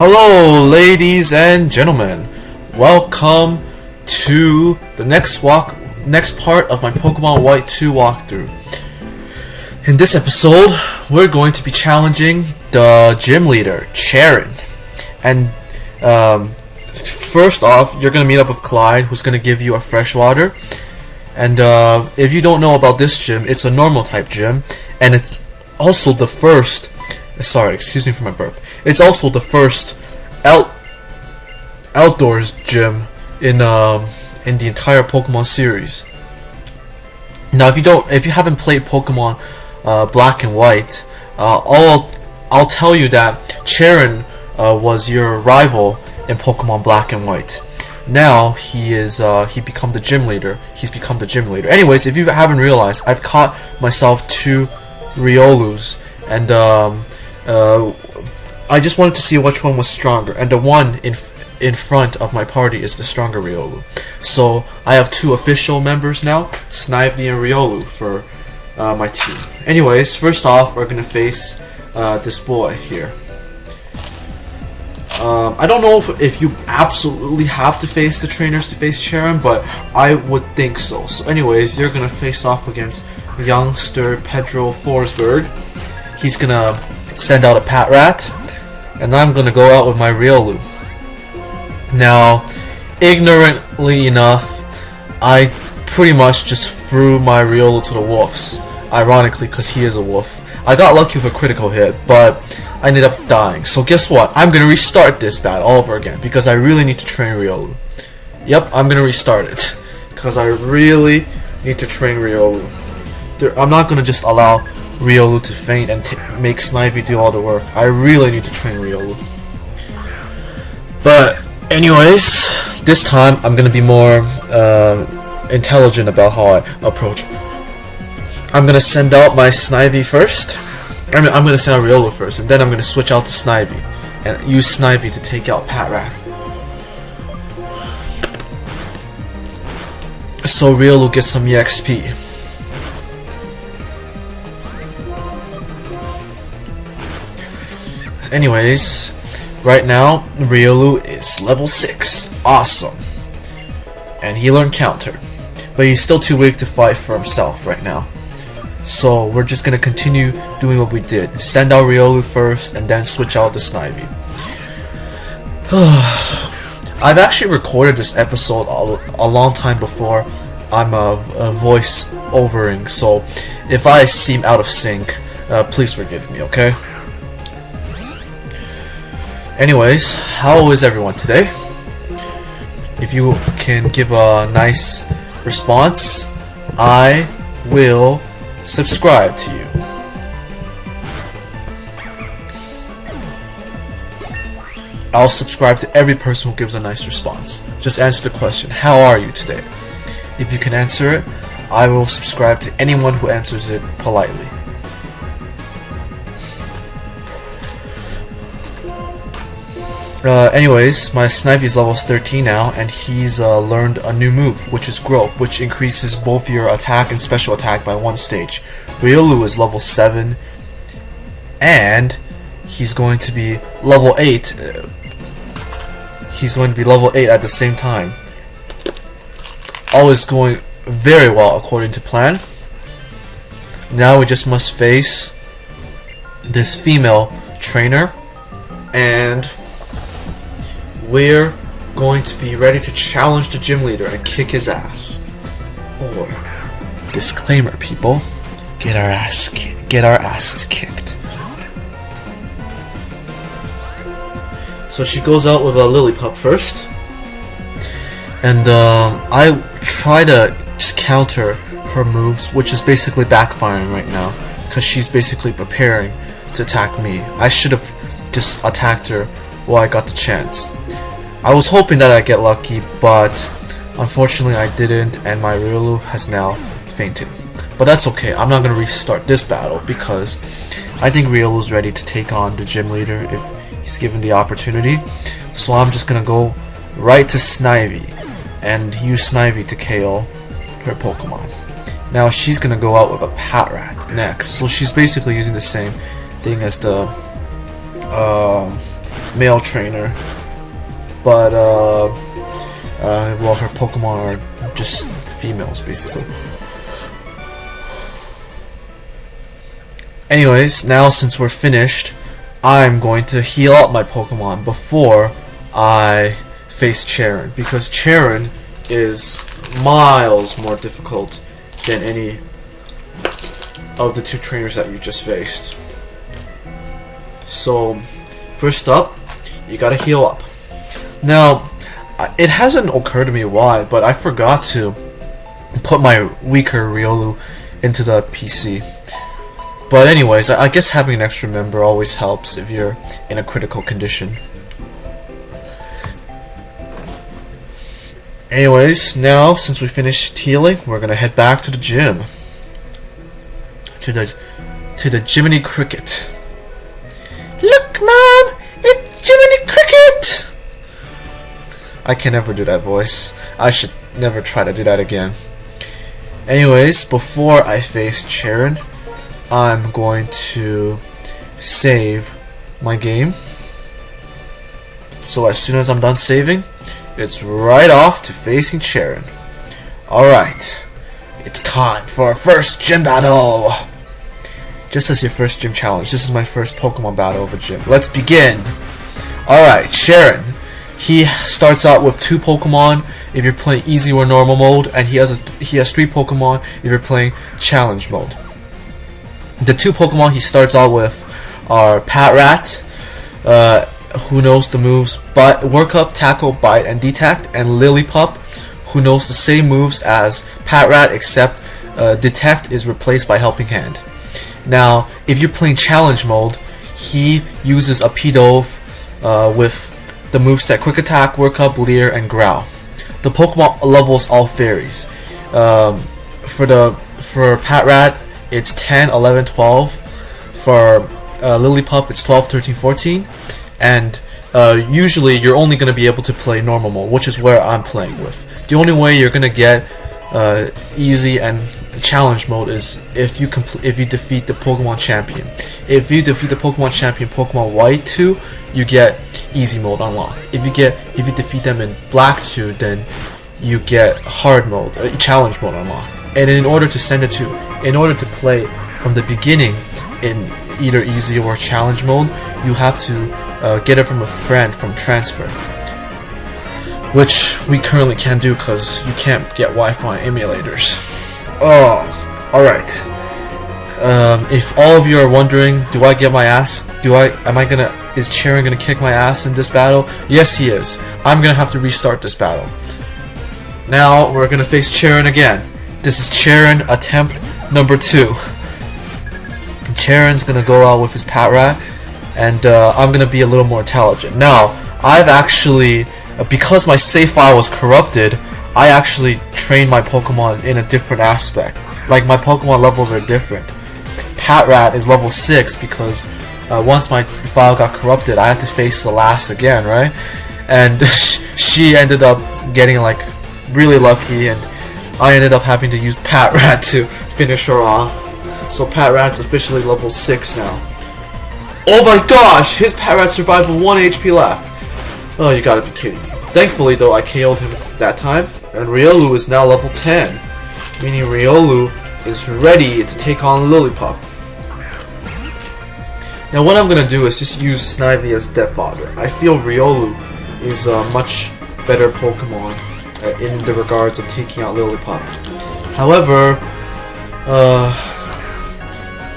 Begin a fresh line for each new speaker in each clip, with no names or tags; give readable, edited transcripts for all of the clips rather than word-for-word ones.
Hello, ladies and gentlemen. Welcome to the next part of my Pokemon White 2 walkthrough. In this episode, we're going to be challenging the gym leader, Cheren. And first off, you're going to meet up with Clyde, who's going to give you a fresh water. And if you don't know about this gym, it's a normal type gym, and it's also the first. Sorry, excuse me for my burp. It's also the first outdoors gym in the entire Pokemon series. Now, if you haven't played Pokemon Black and White, I'll tell you that Cheren was your rival in Pokemon Black and White. Now he become the gym leader. He's become the gym leader. Anyways, if you haven't realized, I've caught myself 2 Riolus, and I just wanted to see which one was stronger, and the one in front of my party is the stronger Riolu. So I have 2 official members now, Snivy and Riolu, for my team. Anyways, first off, we're gonna face this boy here. I don't know if you absolutely have to face the trainers to face Cheren, but I would think so. So anyways, you're gonna face off against youngster Pedro Forsberg. He's gonna send out a Patrat, and I'm gonna go out with my Riolu. Now, ignorantly enough, I pretty much just threw my Riolu to the wolves. Ironically, because he is a wolf. I got lucky with a critical hit, but I ended up dying. So guess what? I'm gonna restart this battle all over again because I really need to train Riolu. Yep, I'm gonna restart it because I really need to train Riolu. I'm not gonna just allow Riolu to faint and make Snivy do all the work. I really need to train Riolu. But anyways, this time I'm gonna be more intelligent about how I approach. I'm gonna send out my Snivy first. I'm gonna send out Riolu first, and then I'm gonna switch out to Snivy and use Snivy to take out Patrat. So Riolu gets some EXP. Anyways, right now Riolu is level 6. Awesome. And he learned counter. But he's still too weak to fight for himself right now. So we're just gonna continue doing what we did. Send out Riolu first and then switch out the Snivy. I've actually recorded this episode a long time before I'm voice overing, so if I seem out of sync, please forgive me, okay? Anyways, how is everyone today? If you can give a nice response, I will subscribe to you. I'll subscribe to every person who gives a nice response. Just answer the question, how are you today? If you can answer it, I will subscribe to anyone who answers it politely. Anyways, my Snivy is level 13 now, and he's learned a new move, which is Growth, which increases both your attack and special attack by 1 stage. Riolu is level 7, and he's going to be level 8. He's going to be level 8 at the same time. All is going very well according to plan. Now we just must face this female trainer, and we're going to be ready to challenge the gym leader and kick his ass. Or, disclaimer, people, get our asses kicked. So she goes out with a Lillipup first, and I try to just counter her moves, which is basically backfiring right now because she's basically preparing to attack me. I should have just attacked her while I got the chance. I was hoping that I'd get lucky, but unfortunately I didn't, and my Riolu has now fainted. But that's okay, I'm not going to restart this battle because I think Riolu's ready to take on the gym leader if he's given the opportunity. So I'm just going to go right to Snivy and use Snivy to KO her Pokemon. Now she's going to go out with a Patrat next, so she's basically using the same thing as the male trainer, but well, her Pokemon are just females basically. Anyways, now since we're finished, I'm going to heal up my Pokemon before I face Cheren, because Cheren is miles more difficult than any of the two trainers that you just faced. So, first up, you gotta heal up. Now, it hasn't occurred to me why, but I forgot to put my weaker Riolu into the PC. But anyways, I guess having an extra member always helps if you're in a critical condition. Anyways, now since we finished healing, we're gonna head back to the gym. To the Jiminy Cricket. Look, Mom! It's Jiminy Cricket! I can never do that voice. I should never try to do that again. Anyways, before I face Cheren, I'm going to save my game. So as soon as I'm done saving, it's right off to facing Cheren. Alright, it's time for our first gym battle. Just as your first gym challenge, this is my first Pokemon battle over gym. Let's begin. Alright, Cheren. He starts out with 2 Pokemon if you're playing easy or normal mode, and he has 3 Pokemon if you're playing challenge mode. The 2 Pokemon he starts out with are Patrat, who knows the moves Work Up, Tackle, Bite, and Detect, and Lillipup, who knows the same moves as Patrat, except Detect is replaced by Helping Hand. Now, if you're playing challenge mode, he uses a Pidove with the moveset Quick Attack, Work Up, Leer, and Growl. The Pokemon levels all varies. For Patrat, it's 10, 11, 12. For Lillipup, it's 12, 13, 14. And usually you're only going to be able to play normal mode, which is where I'm playing with. The only way you're going to get easy and challenge mode is if you defeat the Pokemon champion. If you defeat the Pokemon champion Pokemon White 2, you get easy mode unlocked. If you defeat them in Black 2, then you get hard mode, challenge mode unlocked. And in order to play from the beginning in either easy or challenge mode, you have to get it from a friend from transfer, which we currently can't do because you can't get Wi-Fi emulators. Oh, alright. If all of you are wondering, do I get my ass? Is Cheren gonna kick my ass in this battle? Yes, he is. I'm gonna have to restart this battle. Now we're gonna face Cheren again. This is Cheren attempt number 2. Cheren's gonna go out with his Patrat, and I'm gonna be a little more intelligent. Now, I've actually, because my save file was corrupted, I actually trained my Pokemon in a different aspect. Like, my Pokemon levels are different. Patrat is level 6 because once my file got corrupted, I had to face Salas again, right? And she ended up getting like really lucky, and I ended up having to use Patrat to finish her off. So Patrat's officially level 6 now. Oh my gosh! His Patrat survived with 1 HP left. Oh, you gotta be kidding me. Thankfully though, I KO'd him that time, and Riolu is now level 10. Meaning Riolu is ready to take on Lillipup. Now what I'm gonna do is just use Snivy as Stepfather. I feel Riolu is a much better Pokemon in the regards of taking out Lillipup. However,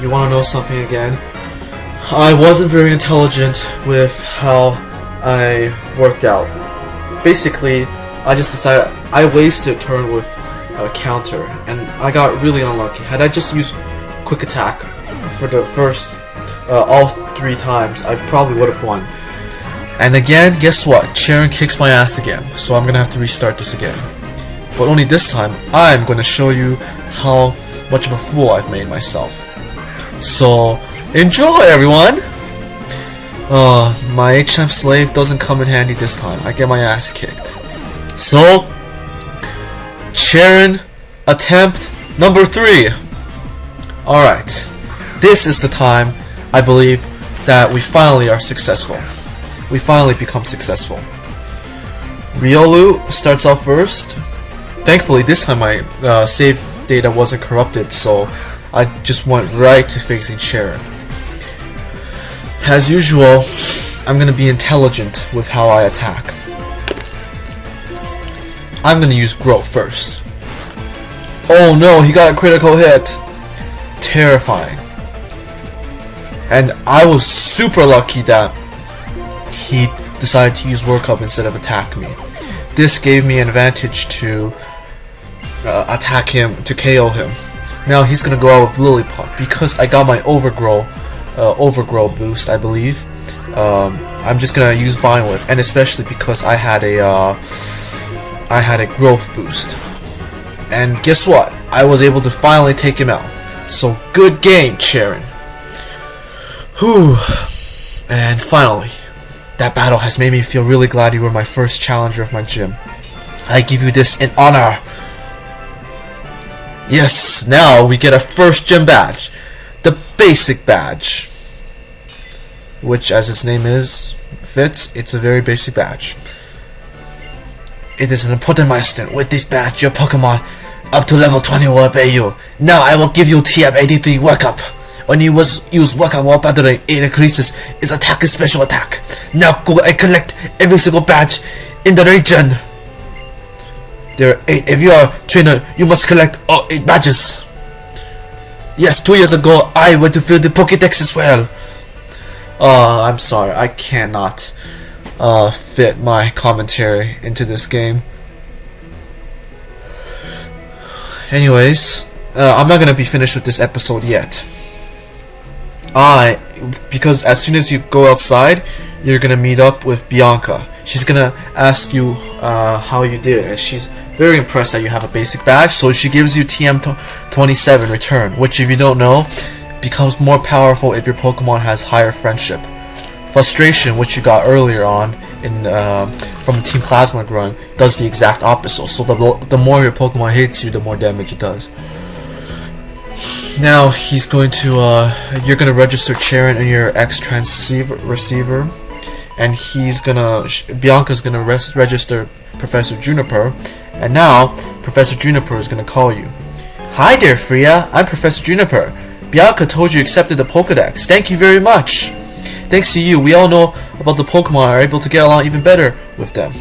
you wanna know something again? I wasn't very intelligent with how I worked out. Basically, I just decided I wasted a turn with a counter, and I got really unlucky. Had I just used Quick Attack for the first all 3 times, I probably would have won. And again, guess what? Cheren kicks my ass again, so I'm gonna have to restart this again. But only this time, I'm gonna show you how much of a fool I've made myself. So, enjoy, everyone! My HM Slave doesn't come in handy this time. I get my ass kicked. So, Cheren attempt number 3. Alright, this is the time I believe that we finally are successful. we finally become successful. Riolu starts off first. Thankfully, this time my save data wasn't corrupted, so I just went right to facing Cheren. As usual, I'm gonna be intelligent with how I attack. I'm gonna use Grow first. Oh no, he got a critical hit. Terrifying. And I was super lucky that he decided to use Work Up instead of attack me. This gave me an advantage to attack him, to KO him. Now he's gonna go out with Lillipup because I got my Overgrow boost, I believe. I'm just gonna use Vine Whip, and especially because I had a growth boost. And guess what? I was able to finally take him out. So good game, Cheren. Whew. And finally, that battle has made me feel really glad you were my first challenger of my gym. I give you this in honor. Yes, now we get a first gym badge. The basic badge. Which, as its name fits, it's a very basic badge. It is an important milestone. With this badge, your Pokemon up to level 20 will obey you. Now I will give you TM83 Work Up. When you use Work Up while battling, it increases its attack and special attack. Now go and collect every single badge in the region. There are 8. If you are a trainer, you must collect all 8 badges. Yes, 2 years ago, I went to fill the Pokédex as well. I'm sorry, I cannot fit my commentary into this game. Anyways, I'm not gonna be finished with this episode yet. Because as soon as you go outside, you're gonna meet up with Bianca. She's gonna ask you how you did, and she's very impressed that you have a basic badge, so she gives you TM27 return, which, if you don't know, becomes more powerful if your Pokemon has higher friendship. Frustration, which you got earlier on in from Team Plasma Growing, does the exact opposite. So the more your Pokemon hits you, the more damage it does. Now he's going to you're gonna register Cheren in your X receiver, and Bianca's gonna register Professor Juniper, and now Professor Juniper is gonna call you. Hi there, Freya. I'm Professor Juniper. Bianca told you accepted the Pokédex. Thank you very much. Thanks to you, we all know about the Pokemon and are able to get along even better with them.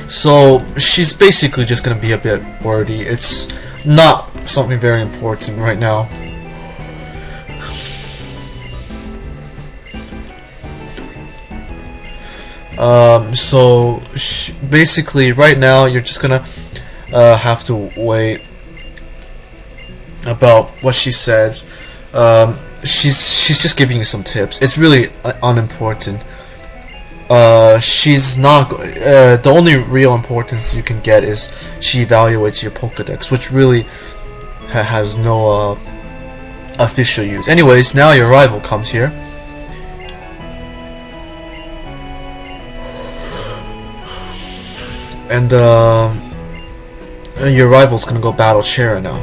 So she's basically just gonna be a bit wordy. It's not something very important right now. So basically right now you're just gonna have to wait about what she says. She's just giving you some tips. It's really unimportant. She's not. The only real importance you can get is she evaluates your Pokédex, which really has no official use. Anyways, now your rival comes here. And your rival's gonna go battle Cheren now.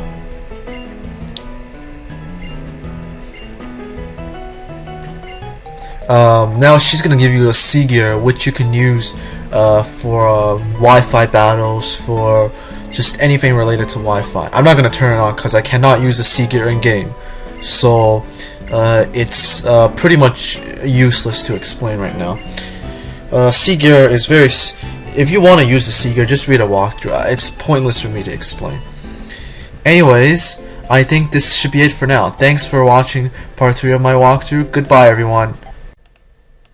Now she's gonna give you a Seagear, which you can use for Wi-Fi battles, for just anything related to Wi-Fi. I'm not gonna turn it on because I cannot use a Seagear in game, so it's pretty much useless to explain right now. Seagear is very. If you want to use the Seagear, just read a walkthrough. It's pointless for me to explain. Anyways, I think this should be it for now. Thanks for watching part 3 of my walkthrough. Goodbye, everyone.